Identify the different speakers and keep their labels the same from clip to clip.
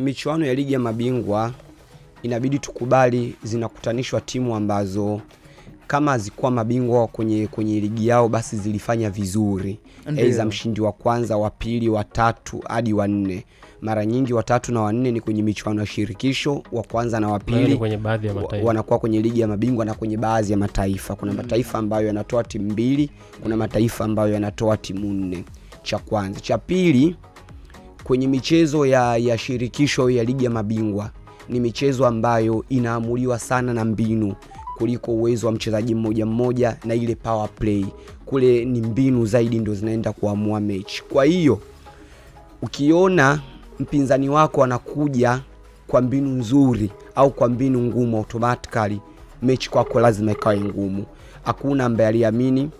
Speaker 1: Michuano ya ligi ya mabingwa inabidi tukubali zinakutanishwa timu ambazo kama zikuwa mabingwa kwenye ligi yao basi zilifanya vizuri. Aidha mshindi wa kwanza, wa pili, wa tatu hadi wa nne. Mara nyingi wa tatu na wa nne ni kwenye michuano ya shirikisho, wa kwanza na wa pili
Speaker 2: kwenye baadhi ya mataifa
Speaker 1: wanakuwa kwenye ligi ya mabingwa na kwenye baadhi ya mataifa. Kuna mataifa ambayo yanatoa timu 2, kuna mataifa ambayo yanatoa timu 4. Cha kwanza, cha pili, kwenye michezo ya shirikisho ya ligi ya mabingwa ni michezo ambayo inaamuliwa sana na mbinu kuliko uwezo wa mchezaji mmoja mmoja na ile power play. Kule ni mbinu zaidi ndio zinaenda kuamua mechi. Kwa hiyo ukiona mpinzani wako anakuja kwa mbinu nzuri au kwa mbinu ngumu, automatically mechi kwako lazima ikae ngumu. Hakuna ambaye aliamini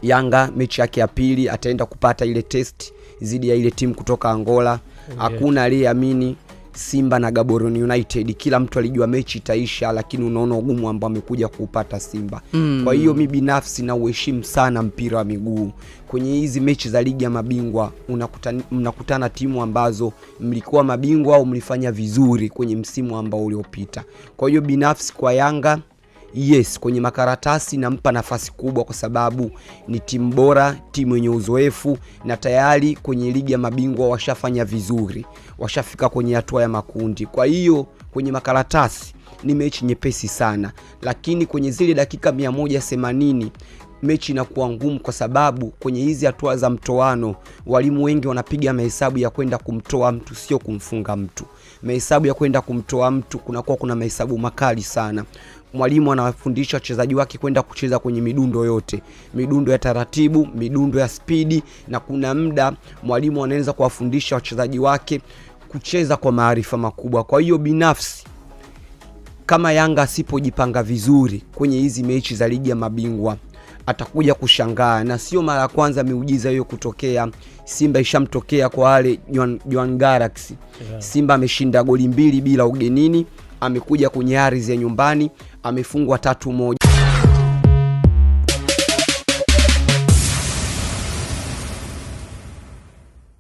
Speaker 1: Yanga mechi yake ya pili ataenda kupata ile test zidi ya ile timu kutoka Angola. Hakuna aliyeamini Simba na Gaborone United. Kila mtu alijua mechi itaisha, lakini unaona ugumu ambao amekuja kuupata Simba. Kwa hiyo mimi binafsi na uheshimu sana mpira wa miguu. Kwenye hizi mechi za ligi ya mabingwa mnakutana timu ambazo mlikuwa mabingwa au mlifanya vizuri kwenye msimu ambao uliopita. Kwa hiyo binafsi kwa Yanga, yes, kwenye makaratasi nampa nafasi kubwa kwa sababu ni timu bora, timu yenye uzoefu na tayari kwenye ligi ya mabingwa washafanya vizuri. Washafika kwenye hatua ya makundi. Kwa hiyo kwenye makaratasi ni mechi nyepesi sana, lakini kwenye zile dakika 180 mechi inakuwa ngumu kwa sababu kwenye hizi hatua za mtoano walimu wengi wanapiga mahesabu ya kwenda kumtoa mtu, sio kumfunga mtu. Mahesabu ya kwenda kumtoa mtu kuna mahesabu makali sana. Mwalimu anawafundisha wachezaji wake kwenda kucheza kwenye midundo yote, midundo ya taratibu, midundo ya spidi, na kuna muda mwalimu anaanza kuwafundisha wachezaji wake kucheza kwa maarifa makubwa. Kwa hiyo binafsi kama Yanga asipojipanga vizuri kwenye hizi mechi za ligi ya mabingwa atakuja kushangaa, na sio mara kwanza miujiza hiyo kutokea. Simba ishamtokea kwa wale Jwaneng Galaxy. Simba ameshinda goli 2 bila ugenini, amekuja kwenye ardhi ya nyumbani, amefungwa 3-1.